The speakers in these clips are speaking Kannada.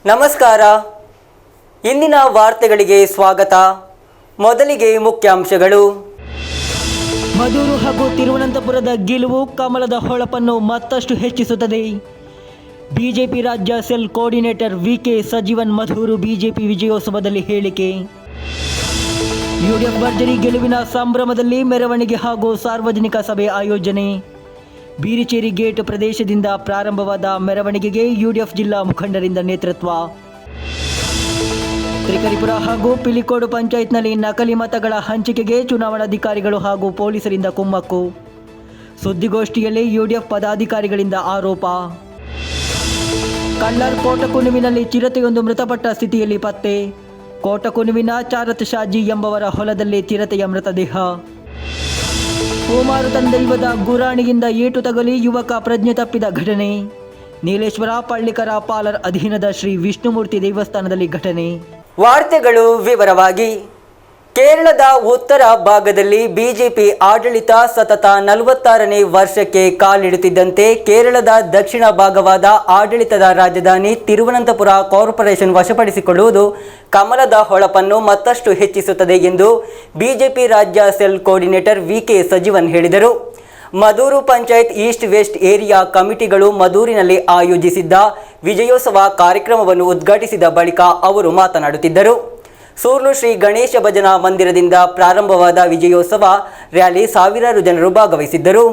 ನಮಸ್ಕಾರ. ಇಂದಿನ ವಾರ್ತೆಗಳಿಗೆ ಸ್ವಾಗತ. ಮೊದಲಿಗೆ ಮುಖ್ಯಾಂಶಗಳು. ಮಧೂರು ಹಾಗೂ ತಿರುವನಂತಪುರದ ಗೆಲುವು ಕಮಲದ ಹೊಳಪನ್ನು ಮತ್ತಷ್ಟು ಹೆಚ್ಚಿಸುತ್ತದೆ. ಬಿಜೆಪಿ ರಾಜ್ಯ cell coordinator V K Sajeevan Madhur BJP ವಿಜಯೋತ್ಸವದಲ್ಲಿ ಹೇಳಿಕೆ. ಯುಡಿಎಫ್ ಭರ್ಜರಿ ಗೆಲುವಿನ ಸಂಭ್ರಮದಲ್ಲಿ ಮೆರವಣಿಗೆ ಹಾಗೂ ಸಾರ್ವಜನಿಕ ಸಭೆ ಆಯೋಜನೆ. ಬೀರಿಚೇರಿ ಗೇಟ್ ಪ್ರದೇಶದಿಂದ ಪ್ರಾರಂಭವಾದ ಮೆರವಣಿಗೆಗೆ ಯುಡಿಎಫ್ ಜಿಲ್ಲಾ ಮುಖಂಡರಿಂದ ನೇತೃತ್ವ. ತ್ರಿಕರಿಪುರ ಹಾಗೂ ಪಿಲಿಕೋಡು ಪಂಚಾಯತ್ನಲ್ಲಿ ನಕಲಿ ಮತಗಳ ಹಂಚಿಕೆಗೆ ಚುನಾವಣಾಧಿಕಾರಿಗಳು ಹಾಗೂ ಪೊಲೀಸರಿಂದ ಕುಮ್ಮಕ್ಕು. ಸುದ್ದಿಗೋಷ್ಠಿಯಲ್ಲಿ ಯುಡಿಎಫ್ ಪದಾಧಿಕಾರಿಗಳಿಂದ ಆರೋಪ. ಕಳ್ಳರ್ ಕೋಟಕುನುವಿನಲ್ಲಿ ಚಿರತೆಯೊಂದು ಮೃತಪಟ್ಟ ಸ್ಥಿತಿಯಲ್ಲಿ ಪತ್ತೆ. ಕೋಟಕುನುವಿನ ಚಾರತ್ ಶಾಜಿ ಎಂಬವರ ಹೊಲದಲ್ಲಿ ಚಿರತೆಯ ಮೃತದೇಹ. ಓಮಾರುತನ್ ದೈವದ ಗುರಾಣಿಯಿಂದ ಏಟು ತಗಲಿ ಯುವಕ ಪ್ರಜ್ಞೆ ತಪ್ಪಿದ ಘಟನೆ. ನೀಲೇಶ್ವರ ಪಳ್ಳಿಕರ ಪಾಲರ್ ಅಧೀನದ ಶ್ರೀ ವಿಷ್ಣುಮೂರ್ತಿ ದೇವಸ್ಥಾನದಲ್ಲಿ ಘಟನೆ. ವಾರ್ತೆಗಳು ವಿವರವಾಗಿ. ಕೇರಳದ ಉತ್ತರ ಭಾಗದಲ್ಲಿ ಬಿಜೆಪಿ ಆಡಳಿತ ಸತತ 46ನೇ ವರ್ಷಕ್ಕೆ ಕಾಲಿಡುತ್ತಿದ್ದಂತೆ ಕೇರಳದ ದಕ್ಷಿಣ ಭಾಗವಾದ ಆಡಳಿತದ ರಾಜಧಾನಿ ತಿರುವನಂತಪುರ ಕಾರ್ಪೊರೇಷನ್ ವಶಪಡಿಸಿಕೊಳ್ಳುವುದು ಕಮಲದ ಹೊಳಪನ್ನು ಮತ್ತಷ್ಟು ಹೆಚ್ಚಿಸುತ್ತದೆ ಎಂದು ಬಿಜೆಪಿ ರಾಜ್ಯ ಸೆಲ್ ಕೋಆರ್ಡಿನೇಟರ್ ವಿಕೆ ಸಜೀವನ್ ಹೇಳಿದರು. Madhur panchayat east west area ಕಮಿಟಿಗಳು ಮಧೂರಿನಲ್ಲಿ ಆಯೋಜಿಸಿದ್ದ ವಿಜಯೋತ್ಸವ ಕಾರ್ಯಕ್ರಮವನ್ನು ಉದ್ಘಾಟಿಸಿದ ಬಳಿಕ ಅವರು ಮಾತನಾಡುತ್ತಿದ್ದರು. ಸೂರ್ಲು ಶ್ರೀ ಗಣೇಶ ಭಜನಾ ಮಂದಿರದಿಂದ ಪ್ರಾರಂಭವಾದ ವಿಜಯೋತ್ಸವ ರ್ಯಾಲಿ ಸಾವಿರಾರು ಜನರು ಭಾಗವಹಿಸಿದ್ದರು.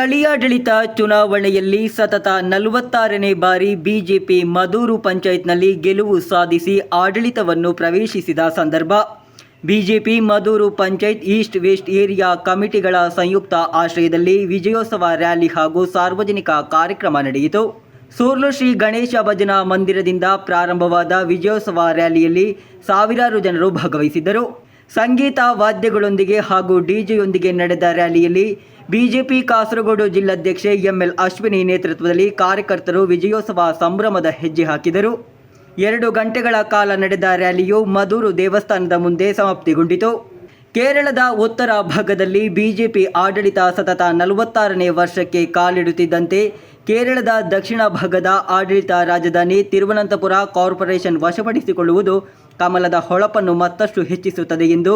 ಸ್ಥಳೀಯಾಡಳಿತ ಚುನಾವಣೆಯಲ್ಲಿ ಸತತ 46ನೇ ಬಾರಿ ಬಿಜೆಪಿ ಮದೂರು ಪಂಚಾಯತ್ನಲ್ಲಿ ಗೆಲುವು ಸಾಧಿಸಿ ಆಡಳಿತವನ್ನು ಪ್ರವೇಶಿಸಿದ ಸಂದರ್ಭ BJP Madhur panchayat east west area ಕಮಿಟಿಗಳ ಸಂಯುಕ್ತ ಆಶ್ರಯದಲ್ಲಿ ವಿಜಯೋತ್ಸವ ರ್ಯಾಲಿ ಹಾಗೂ ಸಾರ್ವಜನಿಕ ಕಾರ್ಯಕ್ರಮ ನಡೆಯಿತು. ಸೂರ್ಲು ಶ್ರೀ ಗಣೇಶ ಭಜನಾ ಮಂದಿರದಿಂದ ಪ್ರಾರಂಭವಾದ ವಿಜಯೋತ್ಸವ ರ್ಯಾಲಿಯಲ್ಲಿ ಸಾವಿರಾರು ಜನರು ಭಾಗವಹಿಸಿದ್ದರು. ಸಂಗೀತ ವಾದ್ಯಗಳೊಂದಿಗೆ ಹಾಗೂ ಡಿಜೆಯೊಂದಿಗೆ ನಡೆದ ರ್ಯಾಲಿಯಲ್ಲಿ ಬಿಜೆಪಿ ಕಾಸರಗೋಡು ಜಿಲ್ಲಾಧ್ಯಕ್ಷೆ ಎಂಎಲ್ ಅಶ್ವಿನಿ ನೇತೃತ್ವದಲ್ಲಿ ಕಾರ್ಯಕರ್ತರು ವಿಜಯೋತ್ಸವ ಸಂಭ್ರಮದ ಹೆಜ್ಜೆ ಹಾಕಿದರು. 2 ಗಂಟೆಗಳ ಕಾಲ ನಡೆದ ರ್ಯಾಲಿಯು ಮದೂರು ದೇವಸ್ಥಾನದ ಮುಂದೆ ಸಮಾಪ್ತಿಗೊಂಡಿತು. ಕೇರಳದ ಉತ್ತರ ಭಾಗದಲ್ಲಿ ಬಿಜೆಪಿ ಆಡಳಿತ ಸತತ 46ನೇ ವರ್ಷಕ್ಕೆ ಕಾಲಿಡುತ್ತಿದ್ದಂತೆ ಕೇರಳದ ದಕ್ಷಿಣ ಭಾಗದ ಆಡಳಿತ ರಾಜಧಾನಿ ತಿರುವನಂತಪುರ ಕಾರ್ಪೊರೇಷನ್ ವಶಪಡಿಸಿಕೊಳ್ಳುವುದು ಕಮಲದ ಹೊಳಪನ್ನು ಮತ್ತಷ್ಟು ಹೆಚ್ಚಿಸುತ್ತದೆ ಎಂದು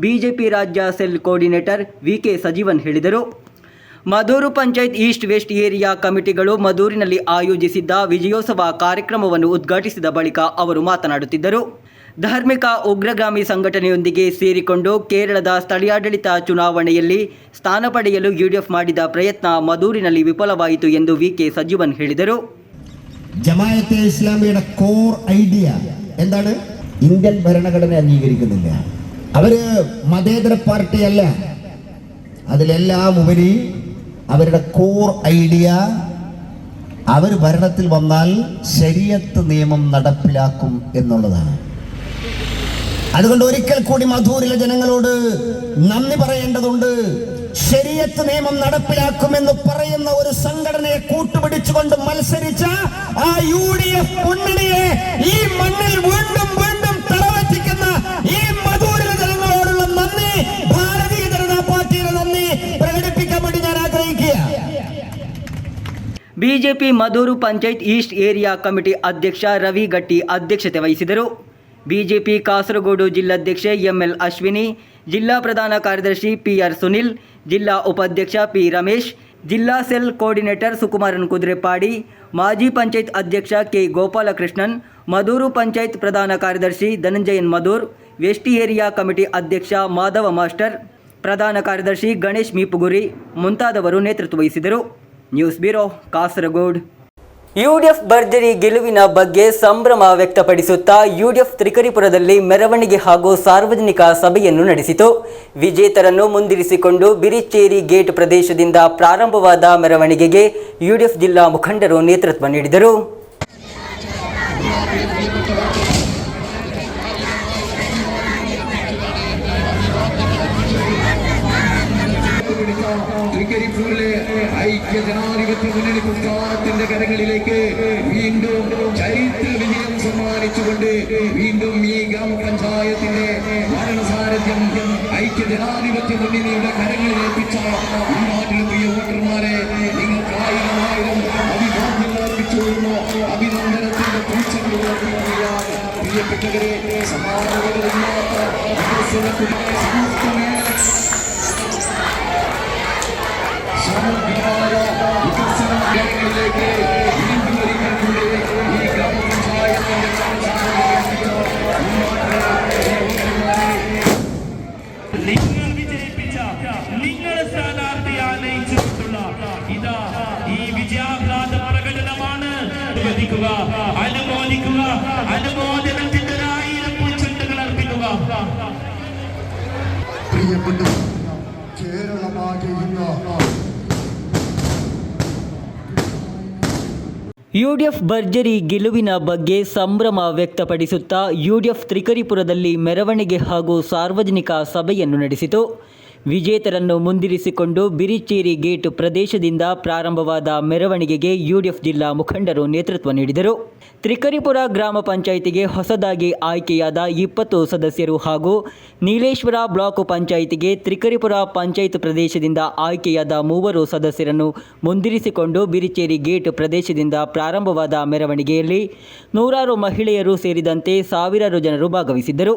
ಬಿಜೆಪಿ ರಾಜ್ಯ ಸೆಲ್ ಕೋರ್ಡಿನೇಟರ್ ವಿಕೆ ಸಜೀವನ್ ಹೇಳಿದರು. Maduru panchayat east west area ಕಮಿಟಿಗಳು ಮದೂರಿನಲ್ಲಿ ಆಯೋಜಿಸಿದ್ದ ವಿಜಯೋತ್ಸವ ಕಾರ್ಯಕ್ರಮವನ್ನು ಉದ್ಘಾಟಿಸಿದ ಬಳಿಕ ಅವರು ಮಾತನಾಡುತ್ತಿದ್ದರು. ಧಾರ್ಮಿಕ ಉಗ್ರಗಾಮಿ ಸಂಘಟನೆಯೊಂದಿಗೆ ಸೇರಿಕೊಂಡು ಕೇರಳದ ಸ್ಥಳೀಯಾಡಳಿತ ಚುನಾವಣೆಯಲ್ಲಿ ಸ್ಥಾನ ಪಡೆಯಲು ಯುಡಿಎಫ್ ಮಾಡಿದ ಪ್ರಯತ್ನ ಮದೂರಿನಲ್ಲಿ ವಿಫಲವಾಯಿತು ಎಂದು ವಿಕೆ ಸಜೀವನ್ ಹೇಳಿದರು. ജമാഅത്തെ ഇസ്ലാമിയുടെ കോർ ഐഡിയ എന്താണ്? ഇന്ത്യൻ ഭരണഘടന അംഗീകരിക്കുന്നില്ല. അവര് മതേതര പാർട്ടിയല്ല. അതിലെല്ലാം ഉപരി അവരുടെ കോർ ഐഡിയ അവർ ഭരണത്തിൽ വന്നാൽ ശരീഅത്ത് നിയമം നടപ്പിലാക്കും എന്നുള്ളതാണ്. അതുകൊണ്ട് ഒരിക്കൽ കൂടി മധൂരിലെ ജനങ്ങളോട് നന്ദി പറയേണ്ടതുണ്ട്. ശരീഅത്ത് നിയമം നടപ്പിലാക്കുമെന്ന് പറയുന്ന ഒരു സംഘടനയെ കൂട്ടുപിടിച്ചുകൊണ്ട് മത്സരിച്ച ആ യുഡിഎഫ് മുന്നണിയെ ഈ മണ്ണിൽ വീണ്ടും വീണ്ടും തറവറ്റിക്കുന്ന ഈ മധൂരിലെ ജനങ്ങളോടുള്ള നന്ദി, ഭാരതീയ ജനതാ പാർട്ടിയുടെ നന്ദി പ്രകടിപ്പിക്കാൻ വേണ്ടി ഞാൻ ആഗ്രഹിക്കുക. BJP Madhur panchayat east area committee ಅಧ್ಯಕ್ಷ ರವಿ ಗಟ್ಟಿ ಅಧ್ಯಕ್ಷತೆ ವಹಿಸಿದರು. ಬಿಜೆಪಿ ಕಾಸರಗೋಡು ಜಿಲ್ಲಾಧ್ಯಕ್ಷೆ ಎಂಎಲ್ ಅಶ್ವಿನಿ, ಜಿಲ್ಲಾ ಪ್ರಧಾನ ಕಾರ್ಯದರ್ಶಿ ಪಿಆರ್ ಸುನಿಲ್, ಜಿಲ್ಲಾ ಉಪಾಧ್ಯಕ್ಷ ಪಿ ರಮೇಶ್, ಜಿಲ್ಲಾ ಸೆಲ್ ಕೋರ್ಡಿನೇಟರ್ ಸುಕುಮಾರನ್ ಕುದುರೆಪಾಡಿ, ಮಾಜಿ ಪಂಚಾಯತ್ ಅಧ್ಯಕ್ಷ ಕೆ ಗೋಪಾಲಕೃಷ್ಣನ್, ಮದೂರು ಪಂಚಾಯತ್ ಪ್ರಧಾನ ಕಾರ್ಯದರ್ಶಿ ಧನಂಜಯನ್ ಮದೂರ್, ವೆಸ್ಟ್ ಏರಿಯಾ ಕಮಿಟಿ ಅಧ್ಯಕ್ಷ ಮಾಧವ ಮಾಸ್ಟರ್, ಪ್ರಧಾನ ಕಾರ್ಯದರ್ಶಿ ಗಣೇಶ್ ಮೀಪುಗುರಿ ಮುಂತಾದವರು ನೇತೃತ್ವ ವಹಿಸಿದರು. News bureau Kasaragod. ಯುಡಿಎಫ್ ಭರ್ಜರಿ ಗೆಲುವಿನ ಬಗ್ಗೆ ಸಂಭ್ರಮ ವ್ಯಕ್ತಪಡಿಸುತ್ತಾ ಯುಡಿಎಫ್ ತ್ರಿಕರಿಪುರದಲ್ಲಿ ಮೆರವಣಿಗೆ ಹಾಗೂ ಸಾರ್ವಜನಿಕ ಸಭೆಯನ್ನು ನಡೆಸಿತು. ವಿಜೇತರನ್ನು ಮುಂದಿರಿಸಿಕೊಂಡು ಬಿರಿಚೇರಿ ಗೇಟ್ ಪ್ರದೇಶದಿಂದ ಪ್ರಾರಂಭವಾದ ಮೆರವಣಿಗೆಗೆ ಯುಡಿಎಫ್ ಜಿಲ್ಲಾ ಮುಖಂಡರು ನೇತೃತ್ವ ನೀಡಿದರು. തൃക്കരിപ്പൂരിലെ ഐക്യ ജനാധിപത്യ മുന്നണി പ്രസ്ഥാനത്തിന്റെ കരങ്ങളിലേക്ക് വീണ്ടും ചരിത്ര വിജയം സമ്മാനിച്ചുകൊണ്ട് വീണ്ടും ഈ ഗ്രാമപഞ്ചായത്തിന്റെ ഭരണസാരഥ്യം ഐക്യ ജനാധിപത്യ മുന്നണിയുടെ കരങ്ങളിൽ ഏൽപ്പിച്ച ഈ നാട്ടിലെ പ്രിയ വോട്ടർമാരെ നിങ്ങൾക്ക് 1000 അഭിവാദ്യങ്ങൾ അർപ്പിച്ചുകൊള്ളുന്നു. അഭിനന്ദനത്തിന്റെ പൂച്ചകൾ പ്രിയപ്പെട്ടവരെ, സമാനതകളില്ലാത്ത സമഗ്രമായ വികസന കാര്യങ്ങളിലേക്ക് വീണ്ടും ഒരിക്കൽ കൂടി ഈ ഗ്രാമപഞ്ചായത്തിന്റെ നിങ്ങൾ വിജയിപ്പിച്ച നിങ്ങളുടെ സ്ഥാനാർത്ഥിയെ നയിച്ചിട്ടുള്ള ഇതാ ഈ വിജയാഹ്ലാദ പ്രകടനമാണ്. അനുവദിക്കുക, അനുമോദിക്കുക, അനുമോദനത്തിന്റെ 1000 പൂച്ചെണ്ടുകൾ അർപ്പിക്കുക. പ്രിയപ്പെട്ട കേരളമാകെ ಯುಡಿಎಫ್ ಭರ್ಜರಿ ಗೆಲುವಿನ ಬಗ್ಗೆ ಸಂಭ್ರಮ ವ್ಯಕ್ತಪಡಿಸುತ್ತಾ ಯುಡಿಎಫ್ ತ್ರಿಕರಿಪುರದಲ್ಲಿ ಮೆರವಣಿಗೆ ಹಾಗೂ ಸಾರ್ವಜನಿಕ ಸಭೆಯನ್ನು ನಡೆಸಿತು. ವಿಜೇತರನ್ನು ಮುಂದಿರಿಸಿಕೊಂಡು ಬಿರಿಚೇರಿ ಗೇಟ್ ಪ್ರದೇಶದಿಂದ ಪ್ರಾರಂಭವಾದ ಮೆರವಣಿಗೆಗೆ ಯುಡಿಎಫ್ ಜಿಲ್ಲಾ ಮುಖಂಡರು ನೇತೃತ್ವ ನೀಡಿದರು. ತ್ರಿಕರಿಪುರ ಗ್ರಾಮ ಪಂಚಾಯಿತಿಗೆ ಹೊಸದಾಗಿ ಆಯ್ಕೆಯಾದ 20 ಸದಸ್ಯರು ಹಾಗೂ ನೀಲೇಶ್ವರ ಬ್ಲಾಕ್ ಪಂಚಾಯಿತಿಗೆ ತ್ರಿಕರಿಪುರ ಪಂಚಾಯತ್ ಪ್ರದೇಶದಿಂದ ಆಯ್ಕೆಯಾದ 3 ಸದಸ್ಯರನ್ನು ಮುಂದಿರಿಸಿಕೊಂಡು ಬಿರಿಚೇರಿ ಗೇಟ್ ಪ್ರದೇಶದಿಂದ ಪ್ರಾರಂಭವಾದ ಮೆರವಣಿಗೆಯಲ್ಲಿ ನೂರಾರು ಮಹಿಳೆಯರು ಸೇರಿದಂತೆ ಸಾವಿರಾರು ಜನರು ಭಾಗವಹಿಸಿದ್ದರು.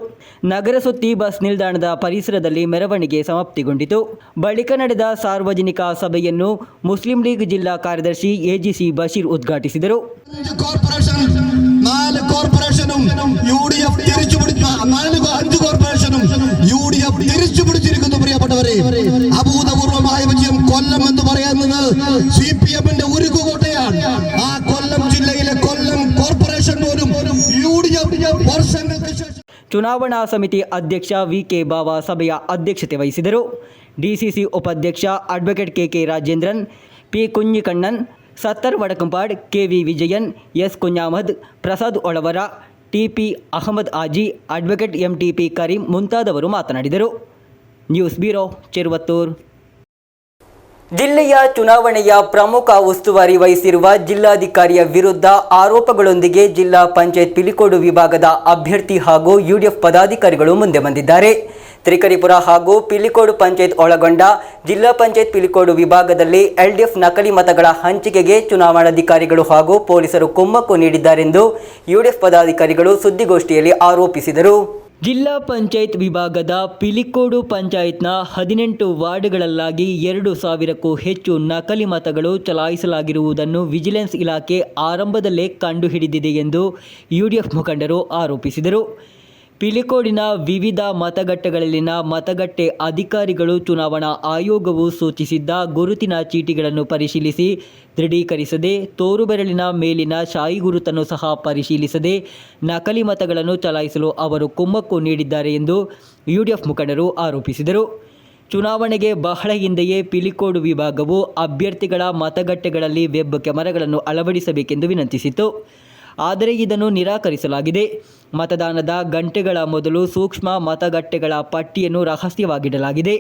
ನಗರ ಸುತ್ತಿ ಬಸ್ ನಿಲ್ದಾಣದ ಪರಿಸರದಲ್ಲಿ ಮೆರವಣಿಗೆ ಸಮಾಪ್ತಿಗೊಂಡಿತು. ಬಳಿಕ ನಡೆದ ಸಾರ್ವಜನಿಕ ಸಭೆಯನ್ನು ಮುಸ್ಲಿಂ ಲೀಗ್ ಜಿಲ್ಲಾ ಕಾರ್ಯದರ್ಶಿ ಎಜಿಸಿ ಬಶೀರ್ ಉದ್ಘಾಟಿಸಿದರು. 4 കോർപ്പറേഷനും യുഡിഎഫ് തിരിച്ചു പിടിച്ചിരിക്കുന്നു. പ്രിയപ്പെട്ടവരെ, അഭൂതപൂർവമായ വിജയം. കൊല്ലം എന്ന് പറയുന്നത് ಚುನಾವಣಾ ಸಮಿತಿ ಅಧ್ಯಕ್ಷ ವಿ.ಕೆ. ಬಾವ ಸಭೆಯ ಅಧ್ಯಕ್ಷತೆ ವಹಿಸಿದರು. ಡಿಸಿಸಿ ಉಪಾಧ್ಯಕ್ಷ advocate K K. Rajendran, P. Kunjikannan, Sattar Vadakampad, K V. Vijayan, S. Kunhamad, Prasad Olavara, T P. Ahmed Aji, advocate M T P. Karim ಮುಂತಾದವರು ಮಾತನಾಡಿದರು. News bureau, Cheruvathur. ಜಿಲ್ಲೆಯ ಚುನಾವಣೆಯ ಪ್ರಮುಖ ಉಸ್ತುವಾರಿ ವಹಿಸಿರುವ ಜಿಲ್ಲಾಧಿಕಾರಿಯ ವಿರುದ್ಧ ಆರೋಪಗಳೊಂದಿಗೆ ಜಿಲ್ಲಾ ಪಂಚಾಯತ್ ಪಿಲಿಕೋಡು ವಿಭಾಗದ ಅಭ್ಯರ್ಥಿ ಹಾಗೂ ಯುಡಿಎಫ್ ಪದಾಧಿಕಾರಿಗಳು ಮುಂದೆ ಬಂದಿದ್ದಾರೆ. ತ್ರಿಕರಿಪುರ ಹಾಗೂ ಪಿಲಿಕೋಡು ಪಂಚಾಯತ್ ಒಳಗೊಂಡ ಜಿಲ್ಲಾ ಪಂಚಾಯತ್ ಪಿಲಿಕೋಡು ವಿಭಾಗದಲ್ಲಿ ಎಲ್ಡಿಎಫ್ ನಕಲಿ ಮತಗಳ ಹಂಚಿಕೆಗೆ ಚುನಾವಣಾಧಿಕಾರಿಗಳು ಹಾಗೂ ಪೊಲೀಸರು ಕುಮ್ಮಕ್ಕು ನೀಡಿದ್ದಾರೆಂದು ಯುಡಿಎಫ್ ಪದಾಧಿಕಾರಿಗಳು ಸುದ್ದಿಗೋಷ್ಠಿಯಲ್ಲಿ ಆರೋಪಿಸಿದರು. ಜಿಲ್ಲಾ ಪಂಚಾಯತ್ ವಿಭಾಗದ ಪಿಲಿಕೋಡು ಪಂಚಾಯತ್ನ 18 ವಾರ್ಡ್ಗಳಲ್ಲಾಗಿ 2,000ಕ್ಕೂ ಹೆಚ್ಚು ನಕಲಿ ಮತಗಳು ಚಲಾಯಿಸಲಾಗಿರುವುದನ್ನು ವಿಜಿಲೆನ್ಸ್ ಇಲಾಖೆ ಆರಂಭದಲ್ಲೇ ಕಂಡುಹಿಡಿದಿದೆ ಎಂದು ಯುಡಿಎಫ್ ಮುಖಂಡರು ಆರೋಪಿಸಿದರು. ಪಿಲಿಕೋಡಿನ ವಿವಿಧ ಮತಗಟ್ಟೆಗಳಲ್ಲಿನ ಮತಗಟ್ಟೆ ಅಧಿಕಾರಿಗಳು ಚುನಾವಣಾ ಆಯೋಗವು ಸೂಚಿಸಿದ್ದ ಗುರುತಿನ ಚೀಟಿಗಳನ್ನು ಪರಿಶೀಲಿಸಿ ದೃಢೀಕರಿಸದೆ, ತೋರುಬೆರಳಿನ ಮೇಲಿನ ಶಾಯಿ ಗುರುತನ್ನು ಸಹ ಪರಿಶೀಲಿಸದೆ ನಕಲಿ ಮತಗಳನ್ನು ಚಲಾಯಿಸಲು ಅವರು ಕುಮ್ಮಕ್ಕು ನೀಡಿದ್ದಾರೆ ಎಂದು ಯುಡಿಎಫ್ ಮುಖಂಡರು ಆರೋಪಿಸಿದರು. ಚುನಾವಣೆಗೆ ಬಹಳ ಹಿಂದೆಯೇ ಪಿಲಿಕೋಡು ವಿಭಾಗವು ಅಭ್ಯರ್ಥಿಗಳ ಮತಗಟ್ಟೆಗಳಲ್ಲಿ ವೆಬ್ ಕ್ಯಾಮೆರಾಗಳನ್ನು ಅಳವಡಿಸಬೇಕೆಂದು ವಿನಂತಿಸಿತ್ತು. ಆದರೆ ಇದನ್ನು ನಿರಾಕರಿಸಲಾಗಿದೆ. ಮತದಾನದ ಗಂಟೆಗಳ ಮೊದಲು ಸೂಕ್ಷ್ಮ ಮತಗಟ್ಟೆಗಳ ಪಟ್ಟಿಯನ್ನು ರಹಸ್ಯವಾಗಿಡಲಾಗಿದೆ.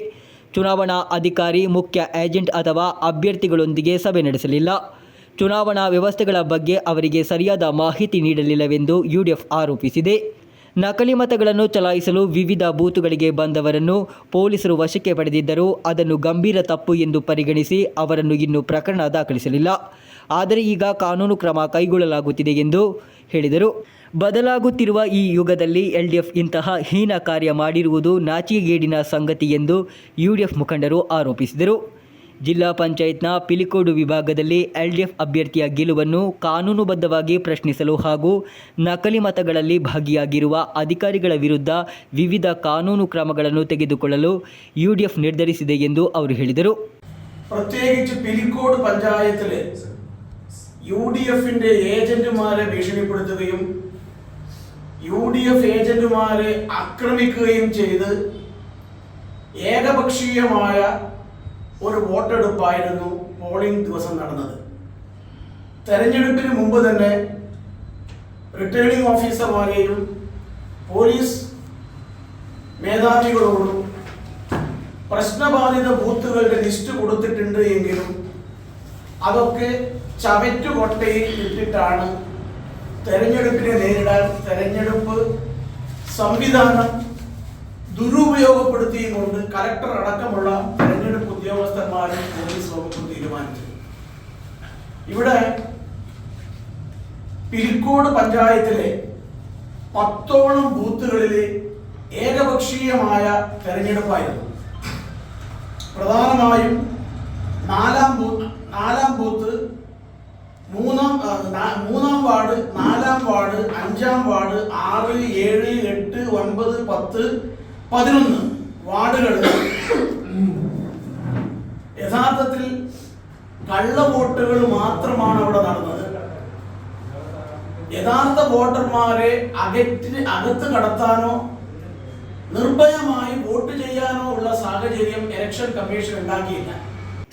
ಚುನಾವಣಾ ಅಧಿಕಾರಿ, ಮುಖ್ಯ ಏಜೆಂಟ್ ಅಥವಾ ಅಭ್ಯರ್ಥಿಗಳೊಂದಿಗೆ ಸಭೆ ನಡೆಸಲಿಲ್ಲ. ಚುನಾವಣಾ ವ್ಯವಸ್ಥೆಗಳ ಬಗ್ಗೆ ಅವರಿಗೆ ಸರಿಯಾದ ಮಾಹಿತಿ ನೀಡಲಿಲ್ಲವೆಂದು ಯುಡಿಎಫ್ ಆರೋಪಿಸಿದೆ. ನಕಲಿ ಮತಗಳನ್ನು ಚಲಾಯಿಸಲು ವಿವಿಧ ಬೂತುಗಳಿಗೆ ಬಂದವರನ್ನು ಪೊಲೀಸರು ವಶಕ್ಕೆ ಪಡೆದಿದ್ದರೂ ಅದನ್ನು ಗಂಭೀರ ತಪ್ಪು ಎಂದು ಪರಿಗಣಿಸಿ ಅವರನ್ನು ಇನ್ನೂ ಪ್ರಕರಣ ದಾಖಲಿಸಲಿಲ್ಲ. ಆದರೆ ಈಗ ಕಾನೂನು ಕ್ರಮ ಕೈಗೊಳ್ಳಲಾಗುತ್ತಿದೆ ಎಂದು ಹೇಳಿದರು. ಬದಲಾಗುತ್ತಿರುವ ಈ ಯುಗದಲ್ಲಿ ಎಲ್ಡಿಎಫ್ ಇಂತಹ ಹೀನ ಕಾರ್ಯ ಮಾಡಿರುವುದು ನಾಚಿಕೆಗೇಡಿನ ಸಂಗತಿ ಎಂದು ಯುಡಿಎಫ್ ಮುಖಂಡರು ಆರೋಪಿಸಿದರು. ಜಿಲ್ಲಾ ಪಂಚಾಯತ್ನ ಪಿಲಿಕೋಡು ವಿಭಾಗದಲ್ಲಿ ಎಲ್ಡಿಎಫ್ ಅಭ್ಯರ್ಥಿಯ ಗೆಲುವನ್ನು ಕಾನೂನುಬದ್ಧವಾಗಿ ಪ್ರಶ್ನಿಸಲು ಹಾಗೂ ನಕಲಿ ಮತಗಳಲ್ಲಿ ಭಾಗಿಯಾಗಿರುವ ಅಧಿಕಾರಿಗಳ ವಿರುದ್ಧ ವಿವಿಧ കാനൂನು ക്രമಗಳನ್ನು ತೆಗೆದುಕೊಳ್ಳಲು യുഡിഎഫ് ನಿರ್ಧರಿಸಿದೆ ಎಂದು ಅವರು ಹೇಳಿದರು. പ്രത്യേകിച്ച് പിലിക്കോട് പഞ്ചായത്തിലെ യുഡിഎഫിന്റെ ഏജന്റുമാരെ ഭീഷണിപ്പെടുത്തുകയും യുഡിഎഫ് ഏജന്റുമാരെ ആക്രമിക്കുകയും ചെയ്ത് ഏകപക്ഷീയമായ ഒരു വോട്ടെടുപ്പായിരുന്നു പോളിംഗ് ദിവസം നടന്നത്. തെരഞ്ഞെടുപ്പിന് മുമ്പ് തന്നെ റിട്ടേണിംഗ് ഓഫീസർമാരെയും പോലീസ് മേധാവികളോടും പ്രശ്നബാധിത ബൂത്തുകളുടെ ലിസ്റ്റ് കൊടുത്തിട്ടുണ്ട് എങ്കിലും അതൊക്കെ ചവറ്റുകൊട്ടയിൽ ഇട്ടിട്ടാണ് തെരഞ്ഞെടുപ്പിനെ നേരിടാൻ തെരഞ്ഞെടുപ്പ് സംവിധാനം ദുരുപയോഗപ്പെടുത്തിയുകൊണ്ട് കലക്ടർ അടക്കമുള്ള തെരഞ്ഞെടുപ്പ് ഉദ്യോഗസ്ഥന്മാരും പോലീസ് വകുപ്പും തീരുമാനിച്ചത്. ഇവിടെ പിലിക്കോട് പഞ്ചായത്തിലെ 10ഓളം ബൂത്തുകളിലെ ഏകപക്ഷീയമായ തെരഞ്ഞെടുപ്പായിരുന്നു. പ്രധാനമായും നാലാം ബൂത്ത്, മൂന്നാം വാർഡ്, 4-ാം വാർഡ്, 5-ാം വാർഡ്, 6, 7, 8, 9, 10, 11 വാർഡുകളിൽ യഥാർത്ഥത്തിൽ കള്ളവോട്ടുകൾ മാത്രമാണ് അവിടെ നടന്നത്. യഥാർത്ഥ വോട്ടർമാരെ അകത്ത് കടത്താനോ നിർഭയമായി വോട്ട് ചെയ്യാനോ ഉള്ള സാഹചര്യം ഇലക്ഷൻ കമ്മീഷൻ ഉണ്ടാക്കിയില്ല.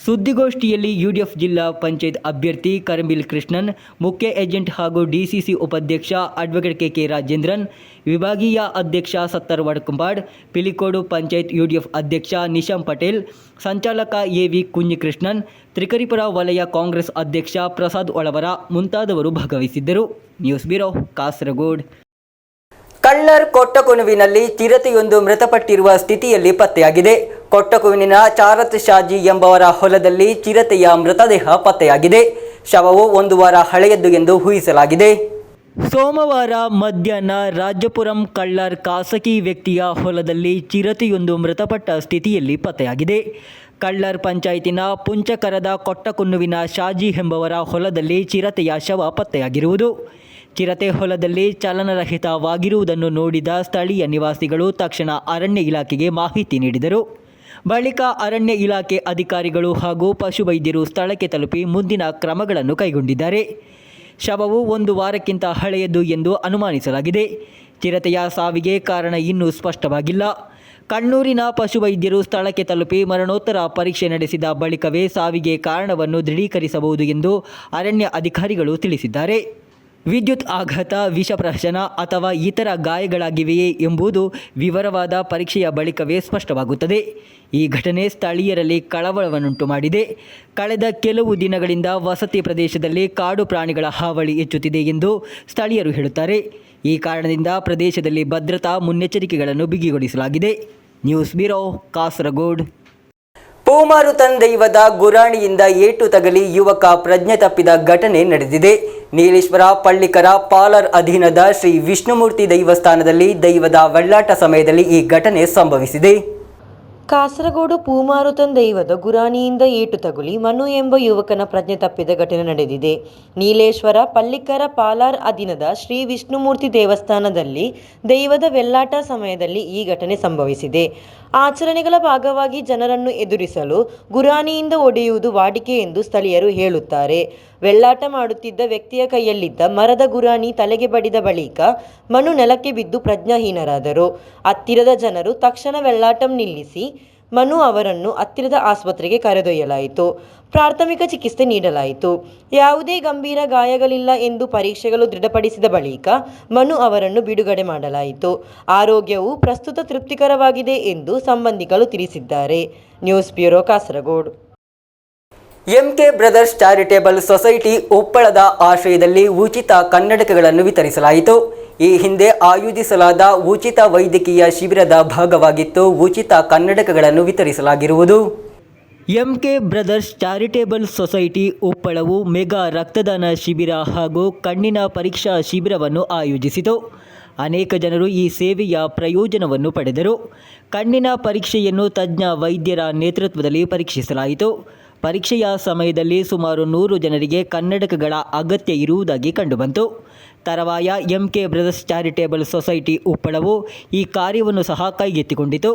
ಸುದ್ದಿಗೋಷ್ಠಿಯಲ್ಲಿ ಯುಡಿಎಫ್ ಜಿಲ್ಲಾ ಪಂಚಾಯತ್ ಅಭ್ಯರ್ಥಿ ಕರಂಬಿಲ್ ಕೃಷ್ಣನ್, ಮುಖ್ಯ ಏಜೆಂಟ್ ಹಾಗೂ ಡಿಸಿಸಿ ಉಪಾಧ್ಯಕ್ಷ ಅಡ್ವೊಕೇಟ್ ಕೆ.ಕೆ. ರಾಜೇಂದ್ರನ್, ವಿಭಾಗೀಯ ಅಧ್ಯಕ್ಷ ಸತ್ತರ್ ವಡಕಂಪಾಡ್, ಪಿಲಿಕೋಡು ಪಂಚಾಯತ್ ಯುಡಿಎಫ್ ಅಧ್ಯಕ್ಷ ನಿಶಾಮ್ ಪಟೇಲ್, ಸಂಚಾಲಕ ಎ.ವಿ. ಕುഞ്ഞിಕೃಷ್ಣನ್, ತ್ರಿಕರಿಪುರ ವಲಯ ಕಾಂಗ್ರೆಸ್ ಅಧ್ಯಕ್ಷ ಪ್ರಸಾದ್ ಒಳವರ ಮುಂತಾದವರು ಭಾಗವಹಿಸಿದ್ದರು. News bureau, Kasaragod. ಕಳ್ಳರ್ ಕೊಟ್ಟಕುನುವಿನಲ್ಲಿ ಚಿರತೆಯೊಂದು ಮೃತಪಟ್ಟಿರುವ ಸ್ಥಿತಿಯಲ್ಲಿ ಪತ್ತೆಯಾಗಿದೆ. ಕೊಟ್ಟಕುವಿನ ಚಾರತ್ ಶಾಜಿ ಎಂಬವರ ಹೊಲದಲ್ಲಿ ಚಿರತೆಯ ಮೃತದೇಹ ಪತ್ತೆಯಾಗಿದೆ. ಶವವು 1 ವಾರ ಹಳೆಯದ್ದು ಎಂದು ಊಹಿಸಲಾಗಿದೆ. ಸೋಮವಾರ ಮಧ್ಯಾಹ್ನ ರಾಜಪುರಂ ಕಳ್ಳರ್ ಖಾಸಗಿ ವ್ಯಕ್ತಿಯ ಹೊಲದಲ್ಲಿ ಚಿರತೆಯೊಂದು ಮೃತಪಟ್ಟ ಸ್ಥಿತಿಯಲ್ಲಿ ಪತ್ತೆಯಾಗಿದೆ. ಕಳ್ಳರ್ ಪಂಚಾಯತಿನ ಪುಂಚಕರದ ಕೊಟ್ಟಕುನ್ನುವಿನ ಶಾಜಿ ಎಂಬವರ ಹೊಲದಲ್ಲಿ ಚಿರತೆಯ ಶವ ಪತ್ತೆಯಾಗಿರುವುದು. ಚಿರತೆ ಹೊಲದಲ್ಲಿ ಚಲನರಹಿತವಾಗಿರುವುದನ್ನು ನೋಡಿದ ಸ್ಥಳೀಯ ನಿವಾಸಿಗಳು ತಕ್ಷಣ ಅರಣ್ಯ ಇಲಾಖೆಗೆ ಮಾಹಿತಿ ನೀಡಿದರು. ಬಳಿಕ ಅರಣ್ಯ ಇಲಾಖೆ ಅಧಿಕಾರಿಗಳು ಹಾಗೂ ಪಶುವೈದ್ಯರು ಸ್ಥಳಕ್ಕೆ ತಲುಪಿ ಮುಂದಿನ ಕ್ರಮಗಳನ್ನು ಕೈಗೊಂಡಿದ್ದಾರೆ. ಶವವು 1 ವಾರಕ್ಕಿಂತ ಹಳೆಯದು ಎಂದು ಅನುಮಾನಿಸಲಾಗಿದೆ. ಚಿರತೆಯ ಸಾವಿಗೆ ಕಾರಣ ಇನ್ನೂ ಸ್ಪಷ್ಟವಾಗಿಲ್ಲ. ಕಣ್ಣೂರಿನ ಪಶುವೈದ್ಯರು ಸ್ಥಳಕ್ಕೆ ತಲುಪಿ ಮರಣೋತ್ತರ ಪರೀಕ್ಷೆ ನಡೆಸಿದ ಬಳಿಕವೇ ಸಾವಿಗೆ ಕಾರಣವನ್ನು ದೃಢೀಕರಿಸಬಹುದು ಎಂದು ಅರಣ್ಯ ಅಧಿಕಾರಿಗಳು ತಿಳಿಸಿದ್ದಾರೆ. ವಿದ್ಯುತ್ ಆಘಾತ, ವಿಷಪ್ರಾಶನ ಅಥವಾ ಇತರ ಗಾಯಗಳಾಗಿವೆಯೇ ಎಂಬುದು ವಿವರವಾದ ಪರೀಕ್ಷೆಯ ಬಳಿಕವೇ ಸ್ಪಷ್ಟವಾಗುತ್ತದೆ. ಈ ಘಟನೆ ಸ್ಥಳೀಯರಲ್ಲಿ ಕಳವಳವನ್ನುಂಟು ಮಾಡಿದೆ. ಕಳೆದ ಕೆಲವು ದಿನಗಳಿಂದ ವಸತಿ ಪ್ರದೇಶದಲ್ಲಿ ಕಾಡು ಪ್ರಾಣಿಗಳ ಹಾವಳಿ ಹೆಚ್ಚುತ್ತಿದೆ ಎಂದು ಸ್ಥಳೀಯರು ಹೇಳುತ್ತಾರೆ. ಈ ಕಾರಣದಿಂದ ಪ್ರದೇಶದಲ್ಲಿ ಭದ್ರತಾ ಮುನ್ನೆಚ್ಚರಿಕೆಗಳನ್ನು ಬಿಗಿಗೊಳಿಸಲಾಗಿದೆ. News bureau, Kasaragod. ಪೂಮಾರುತನ್ ದೈವದ ಗುರಾಣಿಯಿಂದ ಏಟು ತಗಲಿ ಯುವಕ ಪ್ರಜ್ಞೆ ತಪ್ಪಿದ ಘಟನೆ ನಡೆದಿದೆ. ನೀಲೇಶ್ವರ ಪಳ್ಳಿಕರ ಪಾಲಾರ್ ಅಧೀನದ ಶ್ರೀ ವಿಷ್ಣುಮೂರ್ತಿ ದೈವಸ್ಥಾನದಲ್ಲಿ ದೈವದ ವೆಳ್ಳಾಟ ಸಮಯದಲ್ಲಿ ಈ ಘಟನೆ ಸಂಭವಿಸಿದೆ. ಕಾಸರಗೋಡು ಪೂಮಾರುತನ್ ದೈವದ ಗುರಾಣಿಯಿಂದ ಏಟು ತಗುಲಿ ಮನು ಎಂಬ ಯುವಕನ ಪ್ರಜ್ಞೆ ತಪ್ಪಿದ ಘಟನೆ ನಡೆದಿದೆ. ನೀಲೇಶ್ವರ ಪಳ್ಳಿಕರ ಪಾಲಾರ್ ಅಧೀನದ ಶ್ರೀ ವಿಷ್ಣುಮೂರ್ತಿ ದೇವಸ್ಥಾನದಲ್ಲಿ ದೈವದ ವೆಳ್ಳಾಟ ಸಮಯದಲ್ಲಿ ಈ ಘಟನೆ ಸಂಭವಿಸಿದೆ. ಆಚರಣೆಗಳ ಭಾಗವಾಗಿ ಜನರನ್ನು ಎದುರಿಸಲು ಗುರಾಣಿಯಿಂದ ಒಡೆಯುವುದು ವಾಡಿಕೆ ಎಂದು ಸ್ಥಳೀಯರು ಹೇಳುತ್ತಾರೆ. ವೆಳ್ಳಾಟ ಮಾಡುತ್ತಿದ್ದ ವ್ಯಕ್ತಿಯ ಕೈಯಲ್ಲಿದ್ದ ಮರದ ಗುರಾಣಿ ತಲೆಗೆ ಬಡಿದ ಬಳಿಕ ಮನು ನೆಲಕ್ಕೆ ಬಿದ್ದು ಪ್ರಜ್ಞಾಹೀನರಾದರು. ಹತ್ತಿರದ ಜನರು ತಕ್ಷಣ ವೆಳ್ಳಾಟಂ ನಿಲ್ಲಿಸಿ ಮನು ಅವರನ್ನು ಹತ್ತಿರದ ಆಸ್ಪತ್ರೆಗೆ ಕರೆದೊಯ್ಯಲಾಯಿತು. ಪ್ರಾಥಮಿಕ ಚಿಕಿತ್ಸೆ ನೀಡಲಾಯಿತು. ಯಾವುದೇ ಗಂಭೀರ ಗಾಯಗಳಿಲ್ಲ ಎಂದು ಪರೀಕ್ಷೆಗಳು ದೃಢಪಡಿಸಿದ ಬಳಿಕ ಮನು ಅವರನ್ನು ಬಿಡುಗಡೆ ಮಾಡಲಾಯಿತು. ಆರೋಗ್ಯವು ಪ್ರಸ್ತುತ ತೃಪ್ತಿಕರವಾಗಿದೆ ಎಂದು ಸಂಬಂಧಿಕರು ತಿಳಿಸಿದ್ದಾರೆ. News bureau, Kasaragod. M K brothers charitable society ಉಪ್ಪಳದ ಆಶ್ರಯದಲ್ಲಿ ಉಚಿತ ಕನ್ನಡಕಗಳನ್ನು ವಿತರಿಸಲಾಯಿತು. ಈ ಹಿಂದೆ ಆಯೋಜಿಸಲಾದ ಉಚಿತ ವೈದ್ಯಕೀಯ ಶಿಬಿರದ ಭಾಗವಾಗಿತ್ತು ಉಚಿತ ಕನ್ನಡಕಗಳನ್ನು ವಿತರಿಸಲಾಗಿರುವುದು. ಎಂಕೆ ಬ್ರದರ್ಸ್ ಚಾರಿಟೇಬಲ್ ಸೊಸೈಟಿ ಉಪ್ಪಳವು ಮೆಗಾ ರಕ್ತದಾನ ಶಿಬಿರ ಹಾಗೂ ಕಣ್ಣಿನ ಪರೀಕ್ಷಾ ಶಿಬಿರವನ್ನು ಆಯೋಜಿಸಿತು. ಅನೇಕ ಜನರು ಈ ಸೇವೆಯ ಪ್ರಯೋಜನವನ್ನು ಪಡೆದರು. ಕಣ್ಣಿನ ಪರೀಕ್ಷೆಯನ್ನು ತಜ್ಞ ವೈದ್ಯರ ನೇತೃತ್ವದಲ್ಲಿ ಪರೀಕ್ಷಿಸಲಾಯಿತು. ಪರೀಕ್ಷೆಯ ಸಮಯದಲ್ಲಿ ಸುಮಾರು 100 ಜನರಿಗೆ ಕನ್ನಡಕಗಳ ಅಗತ್ಯ ಇರುವುದಾಗಿ ಕಂಡುಬಂತು. ತರವಾಯ ಎಂಕೆ ಬ್ರದರ್ಸ್ ಚಾರಿಟೇಬಲ್ ಸೊಸೈಟಿ ಉಪ್ಪಳವು ಈ ಕಾರ್ಯವನ್ನು ಸಹ ಕೈಗೆತ್ತಿಕೊಂಡಿತು.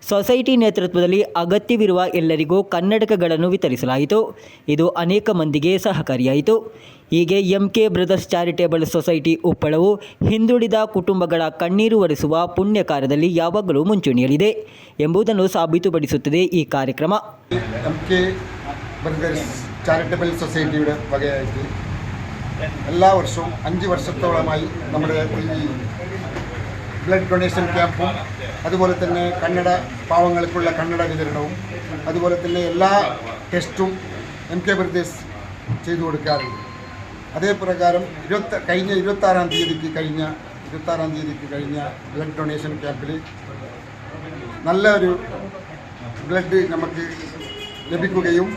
ಸೊಸೈಟಿ ನೇತೃತ್ವದಲ್ಲಿ ಅಗತ್ಯವಿರುವ ಎಲ್ಲರಿಗೂ ಕನ್ನಡಕಗಳನ್ನು ವಿತರಿಸಲಾಯಿತು. ಇದು ಅನೇಕ ಮಂದಿಗೆ ಸಹಕಾರಿಯಾಯಿತು. ಹೀಗೆ ಎಂಕೆ ಬ್ರದರ್ಸ್ ಚಾರಿಟೇಬಲ್ ಸೊಸೈಟಿ ಉಪ್ಪಳವು ಹಿಂದುಳಿದ ಕುಟುಂಬಗಳ ಕಣ್ಣೀರು ಒರೆಸುವ ಪುಣ್ಯ ಕಾರ್ಯದಲ್ಲಿ ಯಾವಾಗಲೂ ಮುಂಚೂಣಿಯಲ್ಲಿದೆ ಎಂಬುದನ್ನು ಸಾಬೀತುಪಡಿಸುತ್ತದೆ ಈ ಕಾರ್ಯಕ್ರಮ. MK ബ്രദേഴ്സ് ചാരിറ്റബിൾ സൊസൈറ്റിയുടെ വകയായിട്ട് എല്ലാ വർഷവും 5 വർഷത്തോളമായി നമ്മുടെ ഈ ബ്ലഡ് ഡൊണേഷൻ ക്യാമ്പും അതുപോലെ തന്നെ കന്നഡ പാവങ്ങൾക്കുള്ള കന്നഡ വിതരണവും അതുപോലെ തന്നെ എല്ലാ ടെസ്റ്റും MK ബ്രദേഴ്സ് ചെയ്തു കൊടുക്കാറുണ്ട്. അതേ പ്രകാരം കഴിഞ്ഞ 26-ാം തീയതിക്ക് കഴിഞ്ഞ ബ്ലഡ് ഡൊണേഷൻ ക്യാമ്പിൽ നല്ലൊരു ബ്ലഡ് നമുക്ക് ലഭിക്കുകയും